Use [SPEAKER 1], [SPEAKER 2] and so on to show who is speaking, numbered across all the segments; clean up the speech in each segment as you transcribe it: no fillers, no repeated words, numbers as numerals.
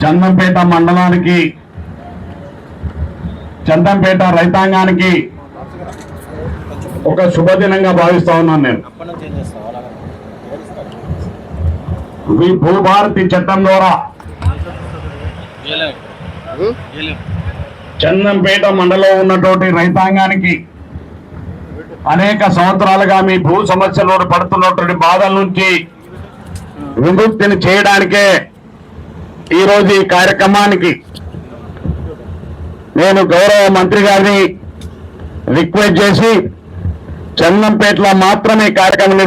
[SPEAKER 1] చందంపేట మండలానికి చందంపేట రైతాంగానికి ఒక శుభదినంగా భావిస్తా ఉన్నాను నేను. ఈ భూభారతి చట్టం ద్వారా చందంపేట మండలంలో ఉన్నటువంటి రైతాంగానికి అనేక సంవత్సరాలుగా మీ భూ సమస్యలు పడుతున్నటువంటి బాధల నుంచి విముక్తిని చేయడానికే ఈరోజు ఈ కార్యక్రమానికి నేను గౌరవ మంత్రి గారిని రిక్వెస్ట్ చేసి చందంపేటలో మాత్రమే కార్యక్రమం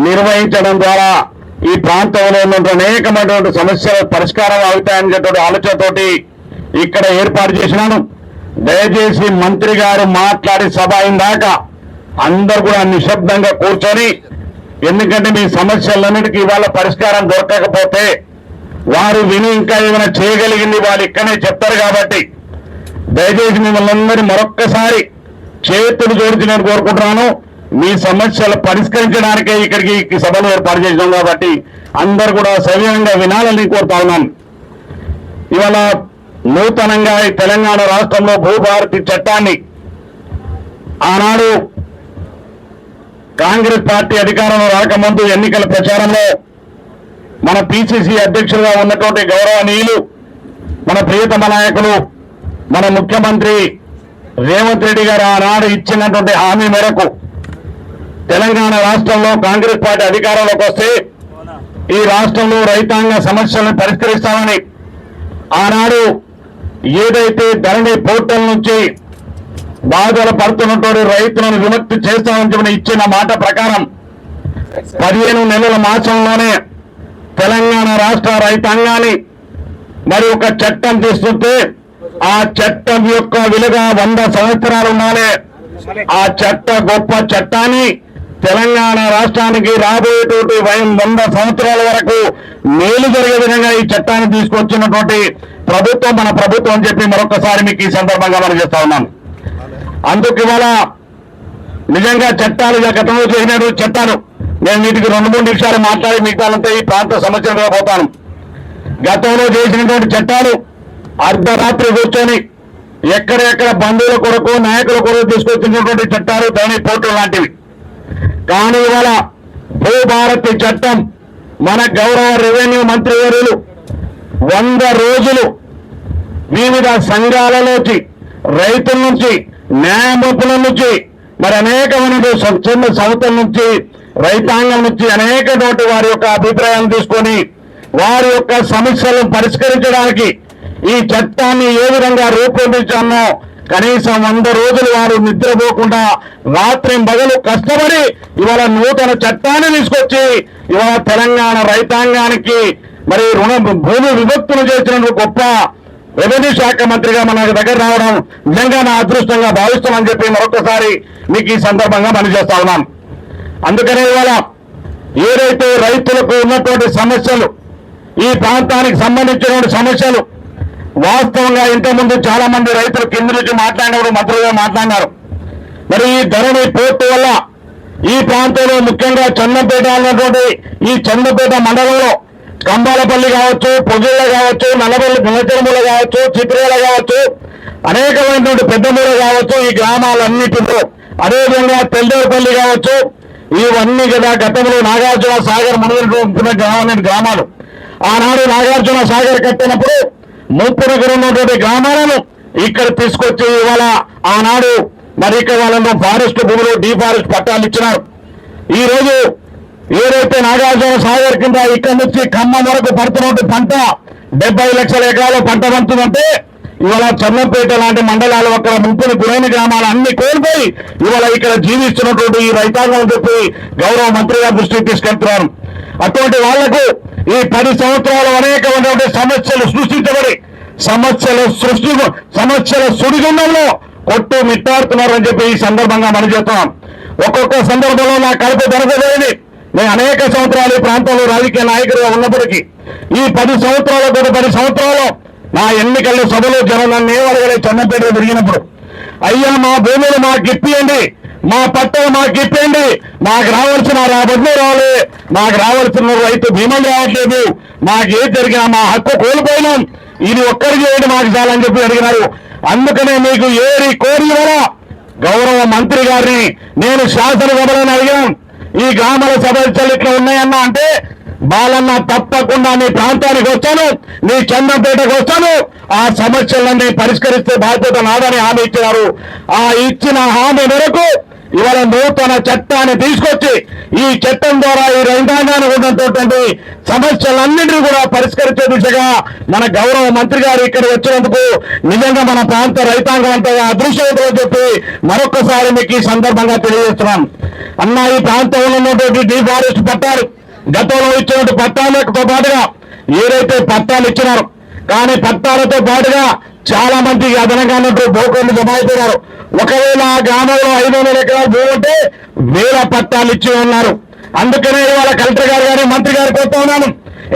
[SPEAKER 1] నిర్వహించడం ద్వారా ఈ ప్రాంతంలో ఉన్నటువంటి అనేకమైనటువంటి సమస్యల పరిష్కారం అవుతాయనేటువంటి ఆలోచనతోటి ఇక్కడ ఏర్పాటు చేసినాను. దయచేసి మంత్రి గారు మాట్లాడి సభ అయిందాక అందరూ కూడా నిశ్శబ్దంగా కూర్చొని, ఎందుకంటే మీ సమస్యలన్నిటికీ ఇవాళ పరిష్కారం దొరకకపోతే వారు విని ఇంకా ఏమైనా చేయగలిగింది వాళ్ళు ఇక్కడనే చెప్తారు. కాబట్టి దయచేసి మిమ్మల్ని అందరినీ మరొక్కసారి చేతులు జోడించి నేను కోరుకుంటున్నాను. మీ సమస్యలు పరిష్కరించడానికే ఇక్కడికి సభలు ఏర్పాటు చేసినాం కాబట్టి అందరు కూడా సవ్యంగా వినాలని కోరుతా ఉన్నాను. ఇవాళ నూతనంగా ఈ తెలంగాణ రాష్ట్రంలో భూభారతి చట్టాన్ని ఆనాడు కాంగ్రెస్ పార్టీ అధికారంలో రాకముందు ఎన్నికల ప్రచారంలో మన పిసిసి అధ్యక్షులుగా ఉన్నటువంటి గౌరవనీయులు మన ప్రియతమ నాయకులు మన ముఖ్యమంత్రి రేవంత్ రెడ్డి గారు ఆనాడు ఇచ్చినటువంటి హామీ మేరకు తెలంగాణ రాష్ట్రంలో కాంగ్రెస్ పార్టీ అధికారంలోకి వస్తే ఈ రాష్ట్రంలో రైతాంగ సమస్యలను పరిష్కరిస్తామని ఆనాడు ఏదైతే ధరణి పోర్టల్ నుంచి బాధలు పడుతున్నటువంటి రైతులను విముక్తి చేస్తామని చెప్పిన ఇచ్చిన మాట ప్రకారం 15 నెలల మాసంలోనే తెలంగాణ రాష్ట్ర రైతాంగాన్ని మరి ఒక చట్టం తీసుకుంటే ఆ చట్టం యొక్క విలువ 100 సంవత్సరాలు ఉండాలి. ఆ గొప్ప చట్టాన్ని తెలంగాణ రాష్ట్రానికి రాబోయేటువంటి 100 సంవత్సరాల వరకు మేలు జరిగే విధంగా ఈ చట్టాన్ని తీసుకొచ్చినటువంటి ప్రభుత్వం మన ప్రభుత్వం అని చెప్పి మరొకసారి మీకు ఈ సందర్భంగా మనం చేస్తా ఉన్నాను. అందుకు ఇవాళ నిజంగా చట్టాలు గతంలో చేసిన చట్టాలు నేను వీటికి 2-3 నిమిషాలు మాట్లాడి మిగతాలంతా ఈ ప్రాంత సమస్యలుగా పోతాను. గతంలో చేసినటువంటి చట్టాలు అర్ధరాత్రి కూర్చొని ఎక్కడెక్కడ బంధువుల కొరకు నాయకుల కొరకు తీసుకొచ్చినటువంటి చట్టాలు ధరణి పోర్టల్ లాంటివి. కానీ ఇవాళ భూభారతి చట్టం మన గౌరవ రెవెన్యూ మంత్రి వర్యులు 100 రోజులు వివిధ సంఘాల నుంచి రైతుల నుంచి న్యాయమూర్తుల నుంచి మరి అనేకమైన స్వచ్ఛంద సంస్థల నుంచి రైతాంగం నుంచి అనేక వారి యొక్క అభిప్రాయాలను తీసుకొని వారి యొక్క సమస్యలను పరిష్కరించడానికి ఈ చట్టాన్ని ఏ విధంగా రూపొందించామో కనీసం 100 రోజులు వారు నిద్రపోకుండా రాత్రి పగలు కష్టపడి ఇవాళ నూతన చట్టాన్ని తీసుకొచ్చి ఇవాళ తెలంగాణ రైతాంగానికి మరి భూమి విభక్తులు చేసిన గొప్ప రెవెన్యూ శాఖ మంత్రిగా మన దగ్గర రావడం నిజంగా నా అదృష్టంగా భావిస్తామని చెప్పి మరొకసారి మీకు ఈ సందర్భంగా మనం చేస్తా ఉన్నాం. అందుకనే ఇవాళ ఏదైతే రైతులకు ఉన్నటువంటి సమస్యలు ఈ ప్రాంతానికి సంబంధించినటువంటి సమస్యలు వాస్తవంగా ఇంతకుముందు చాలా మంది రైతులు కింద నుంచి మాట్లాడినప్పుడు మంత్రులుగా మాట్లాడినారు. మరి ఈ ధరణి పోర్టు వల్ల ఈ ప్రాంతంలో ముఖ్యంగా చందంపేట అన్నటువంటి ఈ చందంపేట మండలంలో కంబాలపల్లి కావచ్చు, పొగిళ్ళ కావచ్చు, నల్లచెరుమూల కావచ్చు, చిత్రేల కావచ్చు, అనేకమైనటువంటి పెద్దమూల కావచ్చు, ఈ గ్రామాలన్నిటిలో అదేవిధంగా తెల్లేపల్లి కావచ్చు, ఇవన్నీ కదా గతంలో నాగార్జున సాగర్ మునిగిన గ్రామాలు. ఆనాడు నాగార్జున సాగర్ కట్టినప్పుడు ముప్పునగర్ ఉన్నటువంటి గ్రామాలను ఇక్కడ తీసుకొచ్చి ఇవాళ ఆనాడు మరి ఇక్కడ వాళ్ళను ఫారెస్ట్ భూములు డిఫారెస్ట్ పట్టాలు ఇచ్చినారు. ఈ రోజు ఏదైతే నాగార్జున సాగర్ కింద ఇక్కడి నుంచి ఖమ్మం వరకు పడుతున్నటువంటి పంట 70 లక్షల ఎకరాలు పంట పడుతుందంటే ఇవాళ చందంపేట లాంటి మండలాలు అక్కడ ముంపుని గురైన గ్రామాలు అన్ని కోల్పోయి ఇవాళ ఇక్కడ జీవిస్తున్నటువంటి ఈ రైతాంగం చెప్పి గౌరవ మంత్రి గారి దృష్టికి తీసుకెళ్తున్నారు. అటువంటి వాళ్లకు ఈ 10 సంవత్సరాలు అనేకమైనటువంటి సమస్యలు సృష్టించబడి సమస్యల సుడిగుండంలో కొట్టు మిట్టాడుతున్నారని చెప్పి ఈ సందర్భంగా మనం చేస్తున్నాం. ఒక్కొక్క సందర్భంలో నా కడుపు దొరకలేదు. నేను అనేక సంవత్సరాలు ఈ ప్రాంతంలో రాజకీయ నాయకుడిగా ఉన్నప్పటికీ ఈ 10 సంవత్సరాలు నా ఎన్నికల్లో సభలో జనం నన్ను ఏమడగలే చందంపేట తిరిగినప్పుడు, అయ్యా మా భూములు మాకు ఇప్పియండి, మా పట్టలు మాకు ఇప్పండి, మాకు రావాల్సిన రాబడులు రావాలి, మాకు రావాల్సిన రైతు బీమాలు రావట్లేదు, మాకు ఏది జరిగినా మా హక్కు కోల్పోయినాం, ఇది ఒక్కరికి చేయండి మాకు చాలని చెప్పి అడిగినారు. అందుకనే మీకు ఏరి కోరి వల్ల గౌరవ మంత్రి గారిని నేను శాసనసభలో అడిగాను, ఈ గ్రామాల సమస్యలు ఇట్లా ఉన్నాయన్నా అంటే, బాలన్న తప్పకుండా నీ ప్రాంతానికి వచ్చాను, నీ చందంపేటకు వచ్చాను, ఆ సమస్యలన్నీ పరిష్కరిస్తే బాధ్యత నాదని హామీ ఇచ్చినారు. ఆ ఇచ్చిన హామీ మేరకు ఇవాళ నూతన చట్టాన్ని తీసుకొచ్చి ఈ చట్టం ద్వారా ఈ రైతాంగానికి ఉన్నటువంటి సమస్యలన్నింటినీ కూడా పరిష్కరించే దిశగా మన గౌరవ మంత్రి గారు ఇక్కడ వచ్చినందుకు నిజంగా మన ప్రాంత రైతాంగం అంతా అదృష్టవంతులని చెప్పి మరొకసారి మీకు ఈ సందర్భంగా తెలియజేస్తున్నాం. అన్న, ఈ ప్రాంతంలో ఉన్నటువంటి డిఫారెస్ట్ పట్టాలు గతంలో ఇచ్చినటువంటి పట్టాలతో పాటుగా ఏదైతే పట్టాలు ఇచ్చినారు, కానీ పట్టాలతో పాటుగా చాలా మందికి అదనంగా ఉన్నట్టు బోకర్లు జమ అయిపోయినారు. ఒకవేళ ఆ గ్రామంలో 500 ఎకరాలు భూమి ఉంటే 1000 పట్టాలు ఇచ్చి ఉన్నారు. అందుకనే ఇవాళ కలెక్టర్ గారు కానీ మంత్రి గారికి వస్తా ఉన్నాను,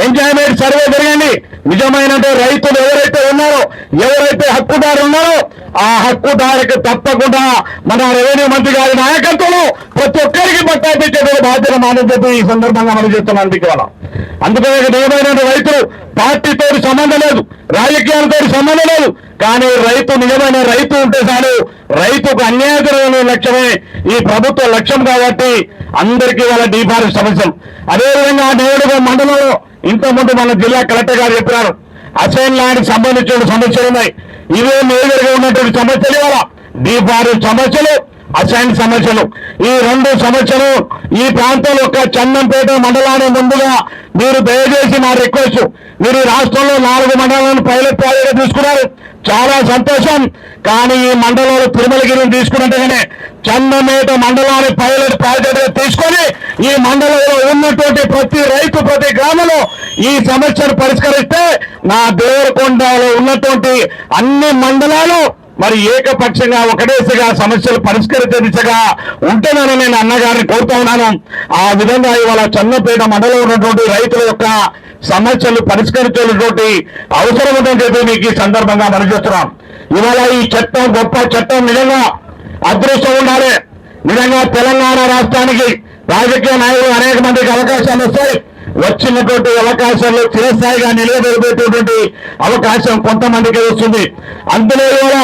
[SPEAKER 1] ఎంజాయ్మెంట్ సర్వే జరిగింది. నిజమైన రైతులు ఎవరైతే ఉన్నారో, ఎవరైతే హక్కుదారు ఉన్నారో ఆ హక్కుదారికి తప్పకుండా మన రెవెన్యూ మంత్రి గారి నాయకత్వంలో ప్రతి ఒక్కరికి పట్టా ఇచ్చే బాధ్యత మానని చెప్పి ఈ సందర్భంగా మనం చెప్తున్నాను మీకు ఇవాళ. అందుకనే నిజమైన రైతులు పార్టీతో సంబంధం లేదు, రాజకీయాలతో సంబంధం లేదు, కానీ రైతు నిజమైన రైతు ఉంటే చాలు. రైతుకు అన్యాయం జరగని లక్ష్యమే ఈ ప్రభుత్వ లక్ష్యం కాబట్టి అందరికీ వాళ్ళ డిఫారెస్ట్ సమస్యలు. అదేవిధంగా నేడుగా మండలంలో ఇంతకుముందు మన జిల్లా కలెక్టర్ గారు చెప్పినారు, అసైన్ ల్యాండ్ సంబంధించిన సమస్యలు ఉన్నాయి. ఇవే మేజర్గా ఉన్నటువంటి సమస్యలు ఇవాళ డిఫారెస్ట్ సమస్యలు, అసైన్ సమస్యలు. ఈ 2 సమస్యలు ఈ ప్రాంతంలో ఒక చందంపేట మండలాన్ని ముందుగా మీరు దయచేసి మా రిక్వెస్ట్, మీరు రాష్ట్రంలో 4 మండలాలను పైలట్ ప్రాజెక్ట్ తీసుకున్నారు, చాలా సంతోషం. కానీ ఈ మండలంలో తిరుమలగిరిని తీసుకున్నట్టుగానే చందమేట మండలాన్ని పైలట్ ప్రాజెక్ట్ తీసుకొని ఈ మండలంలో ఉన్నటువంటి ప్రతి రైతు ప్రతి గ్రామంలో ఈ సమస్యను పరిష్కరిస్తే నా దేవరకొండలో ఉన్నటువంటి అన్ని మండలాలు మరి ఏకపక్షంగా ఒకటేసిగా సమస్యలు పరిష్కరించే దిశగా ఉంటుందని నేను అన్నగారిని కోరుతా ఉన్నాను. ఆ విధంగా ఇవాళ చందంపేట మండలంలో ఉన్నటువంటి రైతుల యొక్క సమస్యలు పరిష్కరించేటువంటి అవసరం ఉందని చెప్పి మీకు ఈ సందర్భంగా మనం చేస్తున్నాం. ఇవాళ ఈ చట్టం గొప్ప చట్టం, నిజంగా అదృష్టం ఉండాలి. నిజంగా తెలంగాణ రాష్ట్రానికి రాజకీయ నాయకులు అనేక మందికి అవకాశాలు వస్తాయి, వచ్చినటువంటి అవకాశాలు చిరస్థాయిగా నిలబెట్టేటువంటి అవకాశం కొంతమందికి వస్తుంది. అందులో ఇవాళ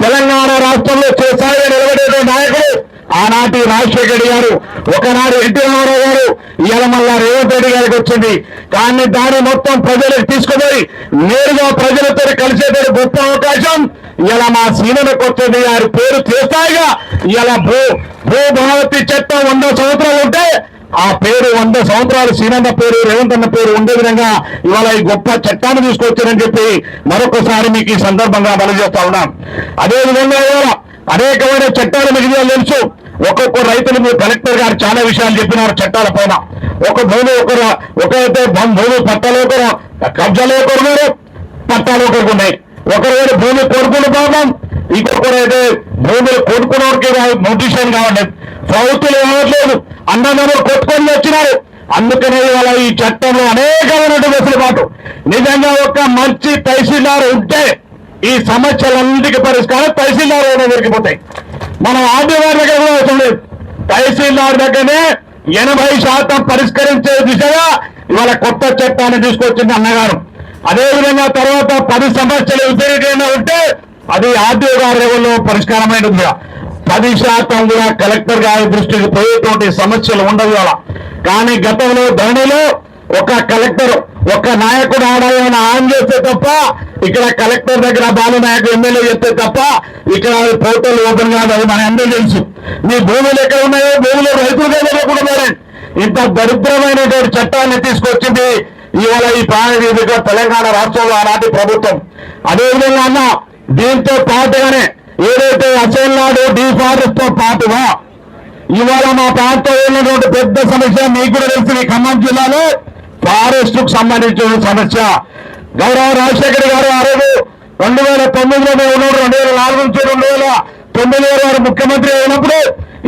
[SPEAKER 1] తెలంగాణ రాష్ట్రంలో చిరస్థాయిగా నిలబడే నాయకుడు ఆనాటి రాజశేఖర రెడ్డి గారు, ఒకనాడు ఎన్టీ రామారావు గారు, ఇవాళ మళ్ళా రేవంత్ రెడ్డి గారికి వచ్చింది. కానీ దాన్ని మొత్తం ప్రజలకు తీసుకుపోయి నేరుగా ప్రజలతో కలిసేటువంటి గొప్ప అవకాశం ఇలా మా సీనకు వచ్చింది. వారి పేరు చిరస్థాయిగా ఇలా భూభారతి చట్టం 100 సంవత్సరాలు ఉంటే ఆ పేరు 100 సంవత్సరాలు సీనన్న పేరు, రేవంత్ అన్న పేరు ఉండే విధంగా ఇవాళ ఈ గొప్ప చట్టాన్ని తీసుకొచ్చారని చెప్పి మరొకసారి మీకు ఈ సందర్భంగా మనం చేస్తా ఉన్నాం. అదేవిధంగా ఇవాళ అనేకమైన చట్టాలు మీకు తెలుసు. ఒక్కొక్క రైతులు మీరు కలెక్టర్ గారు చాలా విషయాలు చెప్పినారు చట్టాల పైన. ఒక భూమి ఒకరైతే భూమి పట్టాలు ఒకరు, కబ్జాలు ఒకరు, పట్టాలు ఒకరికి ఉన్నాయి. ఒకరు భూమి కొడుకుని పాపం, ఇంకొకరైతే భూములు కొడుకున్నోడికి నోటిషన్ కావట్లేదు, ప్రభుత్వాలు కావట్లేదు, అన్నదమ్ములు కొట్టుకొని వచ్చినారు. అందుకనే ఇవాళ ఈ చట్టంలో అనేకమైనటువంటి వెసులుబాటు. నిజంగా ఒక మంచి తహసీల్దార్ ఉంటే ఈ సమస్యలన్నిటికీ పరిష్కారం తహసీల్దార్ దొరికిపోతాయి. మనం ఆదివారి దగ్గర కూడా అవసరం లేదు, తహసీల్దార్ దగ్గరనే 80% పరిష్కరించే దిశగా ఇవాళ కొత్త చట్టాన్ని తీసుకొచ్చింది అన్నగారు. అదేవిధంగా తర్వాత 10 సమస్యలు వ్యతిరేకంగా ఉంటే అది ఆర్డీఓ గారి లెవెల్లో పరిష్కారమైనదిగా 10% కూడా కలెక్టర్ గారి దృష్టికి పోయేటువంటి సమస్యలు ఉండవు అలా. కానీ గతంలో ధరణిలో ఒక కలెక్టర్ ఒక నాయకుడు ఆదాయాన్ని ఆన్ చేస్తే తప్ప, ఇక్కడ కలెక్టర్ దగ్గర బాలు నాయకుడు ఎమ్మెల్యే చెప్తే తప్ప ఇక్కడ పోర్టల్ ఓపెన్ కాదు. అది మన అందరూ తెలుసు. మీ భూములు ఎక్కడ ఉన్నాయో భూములు రైతులు కూడా ఇంత దరిద్రమైనటువంటి చట్టాన్ని తీసుకొచ్చింది ఇవాళ ఈ ప్రాణవేదిక తెలంగాణ రాష్ట్రంలో ఆనాటి ప్రభుత్వం. అదేవిధంగా అన్న దీంతో పాటుగానే ఏదైతే అసైన్ ల్యాండ్ డిఫారెస్ట్ తో పాటుగా ఇవాళ మా ప్రాంతంలో ఉన్నటువంటి పెద్ద సమస్య మీకు కూడా తెలిసిన ఖమ్మం జిల్లాలో ఫారెస్ట్ కు సంబంధించిన సమస్య. గౌరవ రాజశేఖర్ గారు ఆ రోజు 2009లో ఉన్నాడు, 2004 నుంచి 2009 వారు ముఖ్యమంత్రి అయినప్పుడు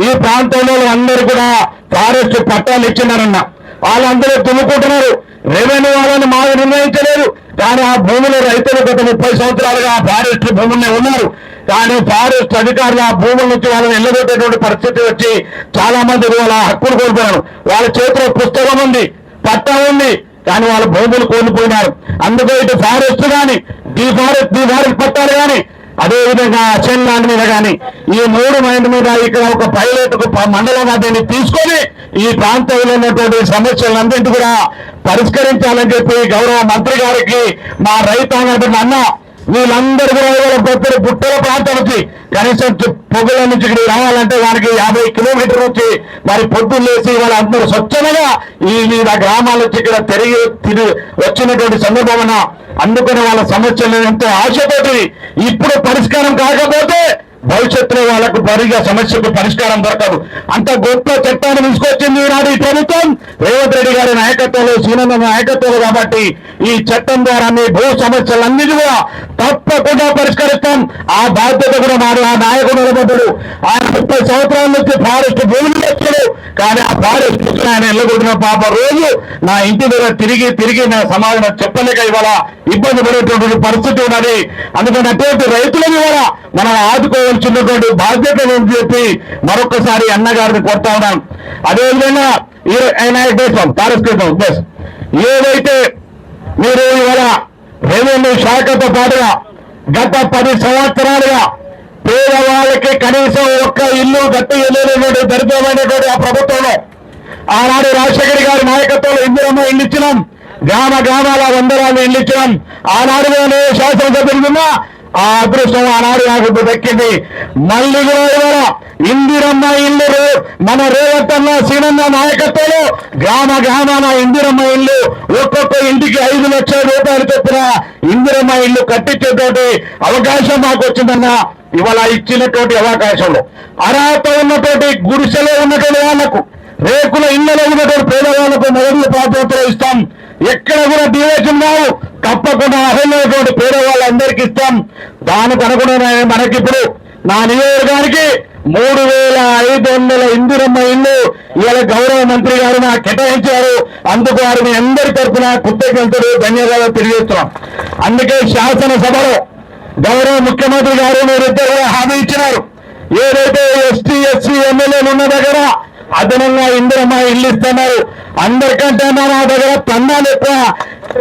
[SPEAKER 1] ఈ ప్రాంతంలో అందరూ కూడా ఫారెస్ట్ పట్టాలు ఇచ్చినారన్న. వాళ్ళందరూ తుమ్ముకుంటున్నారు. రెవెన్యూ వాళ్ళని మాకు నిర్ణయించలేదు, కానీ ఆ భూములు రైతులు గత 30 సంవత్సరాలుగా ఫారెస్ట్ భూముల్ని ఉన్నారు. కానీ ఫారెస్ట్ అధికారులు ఆ భూముల నుంచి వాళ్ళని వెళ్ళగొట్టేటువంటి పరిస్థితి వచ్చి చాలా మంది వాళ్ళ హక్కులు కోల్పోయారు. వాళ్ళ చేతిలో పుస్తకం ఉంది, పట్టా ఉంది, కానీ వాళ్ళ భూములు కోల్పోయినారు. అందుకే ఇటు ఫారెస్ట్ కానీ డిఫారెస్ట్ పట్టాలు కానీ అదేవిధంగా అసెన్ ల్యాండ్ మీద కానీ ఈ 3 మైండ్ మీద ఇక్కడ ఒక పైలట్ మండలం దీన్ని తీసుకొని ఈ ప్రాంతంలో ఉన్నటువంటి సమస్యలన్నింటి కూడా పరిష్కరించాలని చెప్పి గౌరవ మంత్రి గారికి మా రైతాంగం అన్న వీళ్ళందరూ కూడా ప్రతి గుట్టల ప్రాంతం నుంచి కనీసం పొగుల నుంచి ఇక్కడికి రావాలంటే వారికి 50 కిలోమీటర్ల నుంచి మరి పొద్దున్న లేసి వాళ్ళందరూ స్వచ్ఛంగా ఈ గ్రామాల నుంచి ఇక్కడ తిరిగి వచ్చినటువంటి సందర్భం. అందుకని వాళ్ళ సమస్యలు ఎంతో ఆశతోటి ఇప్పుడు పరిష్కారం కాకపోతే భవిష్యత్తులో వాళ్ళకు పరిగా సమస్యకు పరిష్కారం దొరకదు. అంత గొప్ప చట్టాన్ని తీసుకొచ్చింది ఈనాడు ఈ ప్రభుత్వం రేవంత్ రెడ్డి గారి నాయకత్వంలో, సీనన్న నాయకత్వంలో. కాబట్టి ఈ చట్టం ద్వారా మీ భూ సమస్యలన్నిటి కూడా తప్పకుండా పరిష్కరిస్తాం. ఆ బాధ్యత కూడా మాది. ఆ నాయకుడు నిలబడ్డాడు. ఆయన 30 సంవత్సరాల నుంచి ఫారెస్ట్ భూములు వచ్చాడు. కానీ ఆ ఫారెస్ట్ ఆయన వెళ్ళగొట్టిన పాప రోజు నా ఇంటి దగ్గర తిరిగి నా సమాధానం చెప్పలేక ఇవాళ ఇబ్బంది పడేటువంటి పరిస్థితి ఉన్నది. అందుకని అటువంటి రైతులను కూడా మనం ఆదుకోవాల్సినటువంటి బాధ్యత అని చెప్పి మరొకసారి అన్నగారిని కోరుతా ఉన్నాం. అదేవిధంగా ఏదైతే మీరు ఇవాళ రెవెన్యూ శాఖతో పాటుగా గత 10 సంవత్సరాలుగా పేదవాళ్ళకి కనీసం ఒక్క ఇల్లు గట్టి ఇల్లు దరిద్రమైనటువంటి ఆ ప్రభుత్వంలో ఆనాడు రాజశేఖర్ గారి నాయకత్వంలో ఇందిరమ్మ ఇల్లు ఇచ్చినాం. గ్రామాల 100 ఇల్లు ఇచ్చినాం. ఆనాడుగానే శాసనసభ్యులున్న ఆ అదృష్టం ఆనాడు నాకు దక్కింది. మళ్ళీ కూడా ఇందిరమ్మ ఇల్లు మన రేవంత్ అన్న సీనన్న నాయకత్వంలో గ్రామాల ఇందిరమ్మ ఇల్లు ఒక్కొక్క ఇంటికి 5 లక్షల రూపాయలు చొప్పున ఇందిరమ్మ ఇల్లు కట్టించేటువంటి అవకాశం మాకు వచ్చిందన్న. ఇవాళ ఇచ్చినటువంటి అవకాశంలో అర్హత ఉన్నటువంటి గుడిసెలో ఉన్నటువంటి వాళ్లకు, రేకుల ఇళ్లలో ఉన్నటువంటి పేదవాళ్లకు మొదటి ప్రాధాన్యత ఇస్తాం. ఎక్కడ కూడా డివేషన్ కావు, తప్పకుండా అర్హులైనటువంటి పేదవాళ్ళందరికీ ఇస్తాం. దానికి అనుగుణంగా మనకిప్పుడు నా నియోజకవర్గానికి 3500 ఇందిరమ్మ ఇల్లు ఇవాళ గౌరవ మంత్రి గారు నాకు కేటాయించారు. అందుకు వారిని అందరి తరఫున కృతజ్ఞతలు ధన్యవాదాలు తెలియజేస్తున్నాం. అందుకే శాసనసభలో గౌరవ ముఖ్యమంత్రి గారు మీరిద్దరు హామీ ఇచ్చినారు. ఏదైతే ఎస్టీ ఎస్సీ ఎమ్మెల్యేలు ఉన్న దగ్గర అదనంగా ఇందిరమ్మ ఇల్లు ఇస్తున్నారు. అందరికంటే మా దగ్గర టన్నాలు ఎక్కువ,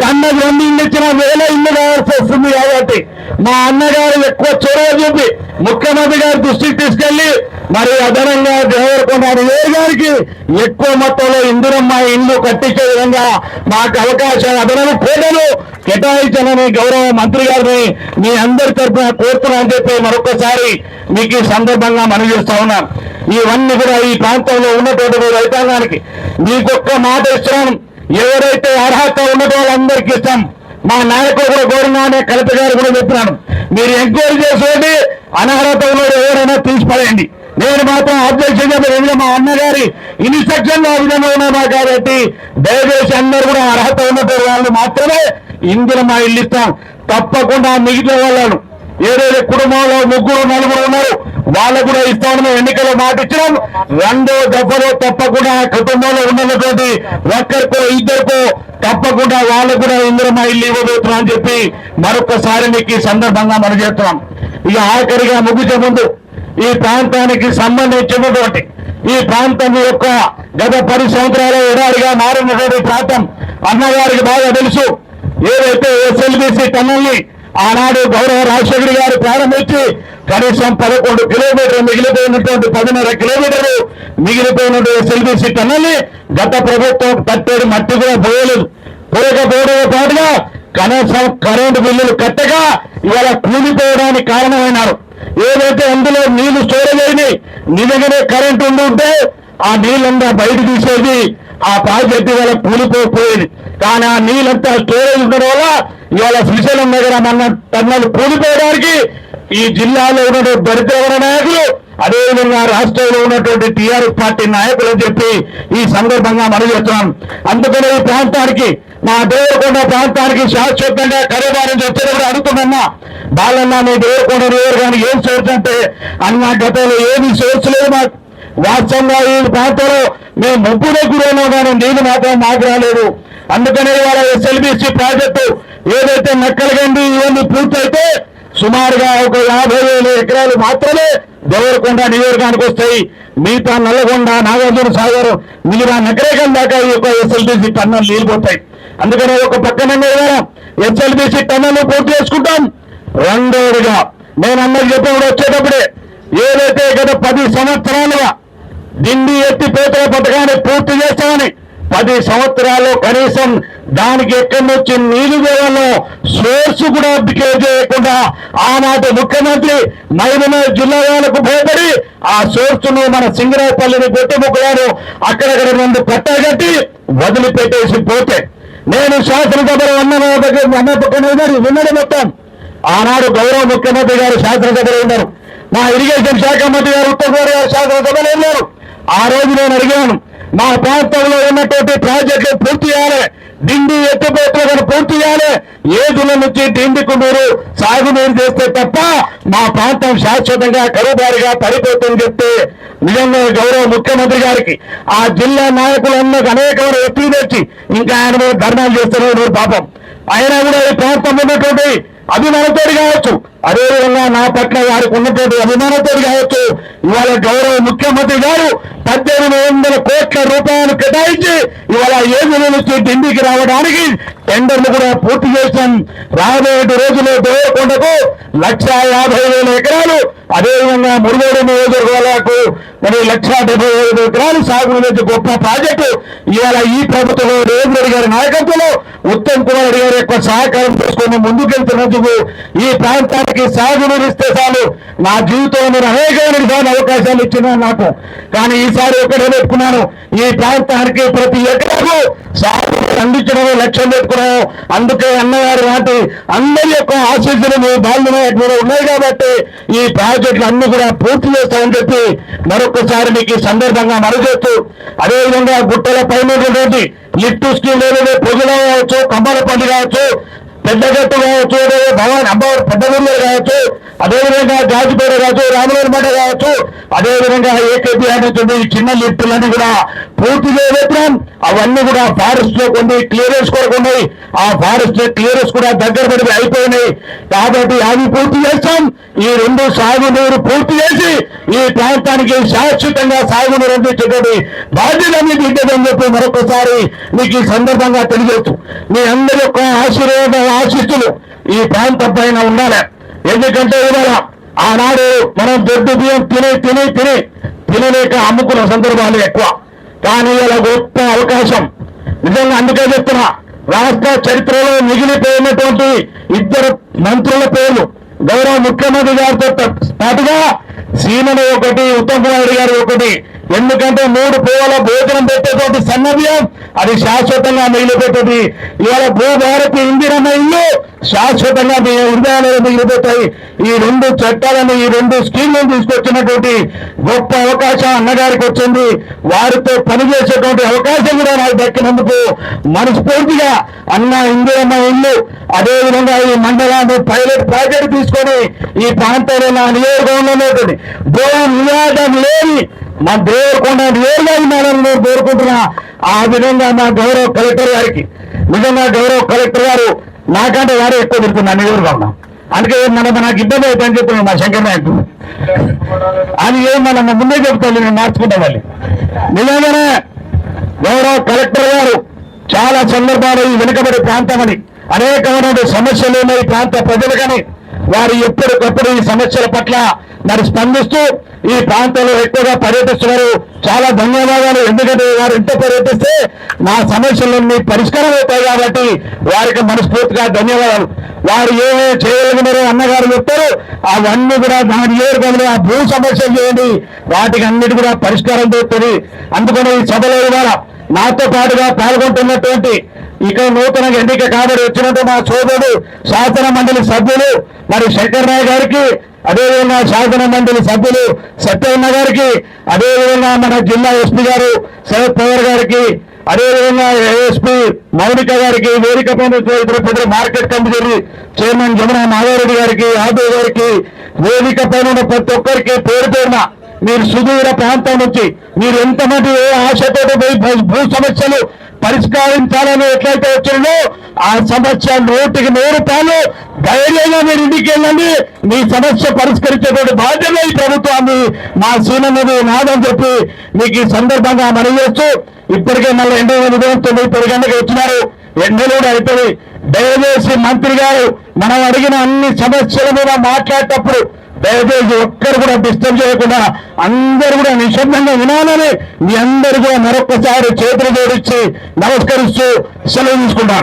[SPEAKER 1] టన్నకు 2 ఇల్లు ఇచ్చిన 1000 ఇల్లు కావాల్సి వస్తుంది. కాబట్టి మా అన్నగారు ఎక్కువ చొరవ చూపి ముఖ్యమంత్రి గారి దృష్టికి తీసుకెళ్లి మరి అదనంగా దేవరకొండ గారికి ఎక్కువ మొత్తంలో ఇందిరమ్మ ఇల్లు కట్టించే విధంగా మాకు అవకాశాలు అదనపు కోటలు కేటాయించాలని గౌరవ మంత్రి గారిని మీ అందరి తరఫున కోరుతున్నా అని చెప్పి మరొకసారి మీకు ఈ సందర్భంగా మనవి చేస్తా ఉన్నాను. ఇవన్నీ కూడా ఈ ప్రాంతంలో ఉన్నటువంటి రైతాంగానికి మీకొక్క మాట ఇస్తున్నాం. ఎవరైతే అర్హత ఉన్నటువంటి వాళ్ళందరికీ ఇస్తాం. మా నాయకులు కూడా గౌరవగానే కలెక్టర్ గారు కూడా చెప్పినాను, మీరు ఎంక్వైరీ చేసేది అనర్హత ఉన్న ఎవరైనా తీసిపడేయండి. నేను మాత్రం అబ్జెక్షన్ చెప్పిన మా అన్నగారి ఇన్స్ట్రక్షన్ ఆ విధంగా ఉన్నా కాబట్టి దయచేసి అందరూ కూడా అర్హత ఉన్నటువంటి వాళ్ళు మాత్రమే ఇందిరమ్మ ఇల్లు ఇస్తాం. తప్పకుండా మిగతా వాళ్ళను ఏదైతే కుటుంబంలో 3 4 ఉన్నారు వాళ్ళకు కూడా ఇస్తామని ఎన్నికల్లో మాట ఇచ్చినాం. 2వ దఫలో తప్పకుండా కుటుంబంలో ఉన్నటువంటి ఒక్కరికో ఇద్దరికో తప్పకుండా వాళ్ళకు కూడా ఇందిరమ్మ ఇల్లు ఇవ్వబోతున్నాం అని చెప్పి మరొకసారి మీకు ఈ సందర్భంగా మనం చేస్తున్నాం. ఇక ఆఖరిగా ముగిసే ముందు ఈ ప్రాంతానికి సంబంధించినటువంటి ఈ ప్రాంతం యొక్క గత 10 సంవత్సరాల ఎడారిగా మారినటువంటి ప్రాంతం అన్నగారికి బాగా తెలుసు. ఏదైతే ఎస్ఎల్బిసి టన్నల్ని ఆనాడు గౌరవ రాజశేఖర్ గారు ప్రారంభించి కనీసం 11 కిలోమీటర్లు మిగిలిపోయినటువంటి 10.5 కిలోమీటర్లు మిగిలిపోయినటువంటి ఎస్ఎల్బిసి టన్నల్ని గత ప్రభుత్వం కట్టేడు మట్టి కూడా పోయకపోవడంతో పాటుగా కనీసం కరెంటు బిల్లులు కట్టగా ఇవాళ కూలిపోవడానికి కారణమైనారు. ఏదైతే అందులో నీళ్లు స్టోరేజ్ అయినాయి, నిజంగానే కరెంటు ఉంటే ఆ నీళ్ళంతా బయట తీసేది ఆ ప్రాజెక్టు ఇవాళ కూలిపోయేది. కానీ ఆ నీళ్ళంతా స్టోరేజ్ ఉండడం వల్ల ఇవాళ శ్రీశైలం దగ్గర మన టన్నులు కూలిపోవడానికి ఈ జిల్లాలో ఉన్నటువంటి దరిద్ర నాయకులు, అదేవిధంగా రాష్ట్రంలో ఉన్నటువంటి టీఆర్ఎస్ పార్టీ నాయకులు అని చెప్పి ఈ సందర్భంగా మనం చేస్తున్నాం. అందుకని ఈ ప్రాంతానికి మా దేవరకొండ ప్రాంతానికి శాశ్వతంగా కరీంనగర్ నుంచి వచ్చేది కూడా అడుగుతున్నా. బాలన్న మీ దేవరకొండ నియోజకవర్గానికి ఏం సోర్స్ అంటే అన్న గతంలో ఏమి సోర్స్ లేదు మాకు. వాస్తవంగా ఈ ప్రాంతంలో మేము ముప్పుడే గురైనా కానీ నీళ్లు మాత్రం మాకు రాలేదు. అందుకనే ఇవాళ ఎస్ఎల్బిసి ప్రాజెక్టు ఏదైతే నక్కలగండి ఇవన్నీ పూర్తయితే సుమారుగా ఒక 50,000 ఎకరాలు మాత్రమే దేవరకొండ నియోజకవర్గానికి వస్తాయి. మిగతా నల్లగొండ, నాగార్జున సాగర్, మిగతా నగరేకం దాకా ఈ యొక్క ఎస్ఎల్బీసీ టన్నల్ నీళ్ళిపోతాయి. అందుకనే ఒక పక్కన ఎస్ఎల్బీసీ టన్నల్ పూర్తి చేసుకుంటాం. రెండోదిగా నేను అన్నది చెప్పినప్పుడు వచ్చేటప్పుడే ఏదైతే గత 10 సంవత్సరాలుగా దిండి ఎత్తిపోతల పథకాన్ని పూర్తి చేస్తామని 10 సంవత్సరాల్లో కనీసం దానికి ఎక్కడి నుంచి నీళ్లు దేవాలో సోర్స్ కూడా బికేజ్ చేయకుండా ఆనాటి ముఖ్యమంత్రి మహబూబాబాద్ జిల్లా వాళ్ళకు భయపడి ఆ సోర్స్ ను మన సింగరాయపల్లిని గొట్టెముక్కలాను అక్కడక్కడ 2 కట్టగట్టి వదిలిపెట్టేసి పోతే నేను శాసనసభలో అన్న పక్కన విన్నది మొత్తం ఆనాడు గౌరవ ముఖ్యమంత్రి గారు శాసనసభలో ఉన్నారు. మా ఇరిగేషన్ శాఖ మంత్రి గారు ఉత్తమ్ కుమార్ గారు శాసనసభలో ఉన్నారు. ఆ రోజు నేను అడిగాను, మా ప్రాంతంలో ఉన్నటువంటి ప్రాజెక్టులు పూర్తి చేయాలి, డిండి ఎత్తిపోతలను పూర్తి చేయాలి, ఏదుల నుంచి డిండికు మీరు సాగునీరు చేస్తే తప్ప మా ప్రాంతం శాశ్వతంగా కరుబారిగా పడిపోతుందని చెప్తే నిజంగా గౌరవ ముఖ్యమంత్రి గారికి ఆ జిల్లా నాయకులందరూ అనేకమైన ఒత్తిడి తెచ్చి ఇంకా ఆయన మీద ధర్నాలు చేస్తున్నారు. పాపం అయినా కూడా ఈ ప్రాంతం ఉన్నటువంటి అభిమానంతో కావచ్చు, అదేవిధంగా నా పట్ల వారికి ఉన్నటువంటి అభిమానంతో కావచ్చు, ఇవాళ గౌరవ ముఖ్యమంత్రి గారు 1800 కోట్ల రూపాయలు కేటాయించి ఇవాళ ఏజుల నుంచి ఢిల్లీకి రావడానికి టెండర్లు కూడా పూర్తి చేశాం. రాబోయే రోజుల్లో దేవరకొండకు 1,50,000 ఎకరాలు, అదేవిధంగా మురుగోడు నియోజకవర్గాలకు 1,75,000 ఎకరాలు సాగునీటి గొప్ప ప్రాజెక్టు ఇవాళ ఈ ప్రభుత్వంలో రేవంత్ రెడ్డి గారి నాయకత్వంలో ఉత్తమ్ కుమార్ రెడ్డి గారి యొక్క సహకారం తీసుకొని ముందుకెళ్తున్నందుకు ఈ ప్రాంతానికి సాగునీరు ఇస్తే చాలు నా జీవితంలో అనేకమైన అవకాశాలు ఇచ్చిన నాకు. కానీ ఈసారి ఒకటే పెట్టుకున్నాను, ఈ ప్రాంతానికి ప్రతి ఎకరాకు సాగు అందించడం లక్ష్యం పెట్టుకున్నాను. అందుకే అన్నగారు లాంటి అందరి యొక్క ఆశీస్సులు మీ బాధ్యత ఉన్నాయి కాబట్టి ఈ ప్రాజెక్టులు అన్ని కూడా పూర్తి చేస్తామని చెప్పి మరొకసారి మీకు ఈ సందర్భంగా మరచేస్తూ, అదేవిధంగా గుట్టల పైన లిఫ్ట్ స్కీమ్ ఏదైతే పొజుల కావచ్చు, కమ్మలపల్లి కావచ్చు, పెద్దగట్టు కావచ్చు, భవాన్ అమ్మవారు పెద్దగుండలు కావచ్చు, అదేవిధంగా గాజుపేట కావచ్చు, రామలూరుపేట కావచ్చు, అదేవిధంగా ఏకేపీ అనేది చిన్న లిఫ్టులన్నీ కూడా పూర్తి చేయబెట్టాం. అవన్నీ కూడా ఫారెస్ట్ లో కొన్ని క్లియరెన్స్ కొరకు ఉన్నాయి. ఆ ఫారెస్ట్ క్లియరెన్స్ కూడా దగ్గర పడి అయిపోయినాయి కాబట్టి అవి పూర్తి చేస్తాం. ఈ 2 సాగునీరు పూర్తి చేసి ఈ ప్రాంతానికి శాశ్వతంగా సాగునీరు అందించేటువంటి బాధ్యత మీకు ఇద్దని చెప్పి మరొకసారి మీకు ఈ సందర్భంగా తెలియజేస్తూ మీ అందరి యొక్క ఆశీస్సులు ఈ ప్రాంతం పైన ఉండాలి. ఎందుకంటే ఇవాళ ఆనాడు మనం దొడ్డు బియ్యం తినలేక అమ్ముకున్న సందర్భాలు ఎక్కువ. కానీ ఇలా గొప్ప అవకాశం నిజంగా అందుకే చెప్తున్నా, రాష్ట్ర చరిత్రలో మిగిలిపోయినటువంటి 2 మంత్రుల పేర్లు గౌరవ ముఖ్యమంత్రి గారితో పాటుగా సీమను ఒకటి, ఉత్తమ్ కుమార్ రెడ్డి గారు ఒకటి. ఎందుకంటే 3 పూల భోజనం పెట్టేటువంటి సన్నబియ్యం అది శాశ్వతంగా మిగిలిపోతుంది. ఇవాళ భూభారతి ఇందిరమ్మ ఇల్లు శాశ్వతంగా మీ హృదయాలు మిగిలిపోతాయి. ఈ 2 చట్టాలను, ఈ 2 స్కీమ్లను తీసుకొచ్చినటువంటి గొప్ప అవకాశం అన్నగారికి వచ్చింది. వారితో పనిచేసేటువంటి అవకాశం కూడా నాకు దక్కినందుకు మనస్ఫూర్తిగా అన్న ఇందిరమ్మ ఇల్లు, అదేవిధంగా ఈ మండలాన్ని పైలట్ ప్రాజెక్ట్ తీసుకొని ఈ ప్రాంతంలో నా నియోజకవర్గంలో భూ వివాదం లేని మా దేవరకొండ నియోజకవర్గాలను నేను కోరుకుంటున్నా. ఆ విధంగా మా గౌరవ కలెక్టర్ గారికి నిజంగా గౌరవ కలెక్టర్ గారు నాకంటే వారే ఎక్కువ తిరుగుతున్నా నియోజకవర్గం. అందుకే నాకు ఇబ్బంది అవుతుందని చెప్తున్నాను మా శంకర్ నాయకు అని మనం ముందే చెప్తాను, నేను మార్చుకుంటా మళ్ళీ. నిజంగానే గౌరవ కలెక్టర్ గారు చాలా సందర్భాలు ఈ వెనుకబడి ప్రాంతమని అనేకమైన సమస్యలు ఉన్నాయి ప్రాంత ప్రజలుగాని వారు ఎప్పటికప్పుడు ఈ సమస్యల పట్ల మరి స్పందిస్తూ ఈ ప్రాంతంలో ఎక్కువగా పర్యటిస్తున్నారు. చాలా ధన్యవాదాలు. ఎందుకంటే వారు ఇంత పర్యటిస్తే నా సమస్యలన్నీ పరిష్కారం అవుతాయి కాబట్టి వారికి మనస్ఫూర్తిగా ధన్యవాదాలు. వారు ఏమేమి చేయగలిగినారో అన్నగారు చెప్తారు, అవన్నీ కూడా నా నియోజకవర్గంలో ఆ భూ సమస్యలు చేయండి, వాటికి అన్నిటి కూడా పరిష్కారం దొరుకుతుంది. అందుకని ఈ సభలో ఇవాళ నాతో పాటుగా పాల్గొంటున్నటువంటి ఇక్కడ నూతనంగా ఎన్నిక కాబట్టి వచ్చినట్టు మా సోదరుడు శాసన మండలి సభ్యులు మరి శంకర్ నాయక్ గారికి, అదేవిధంగా శాసన మండలి సభ్యులు సత్యన్న గారికి, అదేవిధంగా మన జిల్లా ఎస్పీ గారు శరత్ పవార్ గారికి, అదేవిధంగా ఏఎస్పీ మౌనిక గారికి, వేదిక పైన market committee chairman Jamuna Madhavareddy గారికి, యాదవ్ గారికి, వేదిక పైన ప్రతి ఒక్కరికి పేరు పేరున మీరు సుదూర ప్రాంతం నుంచి మీరు ఎంతమంది ఏ ఆశతో భూ సమస్యలు పరిష్కరించాలని ఎట్లయితే వచ్చిందో ఆ సమస్య 100% ధైర్యంగా మీరు ఇంటికి వెళ్ళండి. మీ సమస్య పరిష్కరించేటువంటి బాధ్యత ఈ ప్రభుత్వాన్ని మా సీనన్నది నాదని చెప్పి మీకు ఈ సందర్భంగా మనవి చేస్తూ, ఇప్పటికే మళ్ళీ 9 గంటలకు వచ్చినారు, ఎండలు కూడా అయిపోయి. దయచేసి మంత్రి గారు మనం అడిగిన అన్ని సమస్యల మీద మాట్లాడేటప్పుడు దయచేసి ఒక్కరు కూడా డిస్టర్బ్ చేయకుండా అందరూ కూడా నిశ్శబ్దంగా వినాలని మీ అందరూ కూడా మరొకసారి చేతులు జోడించి నమస్కరిస్తూ సెలవు తీసుకుంటారు.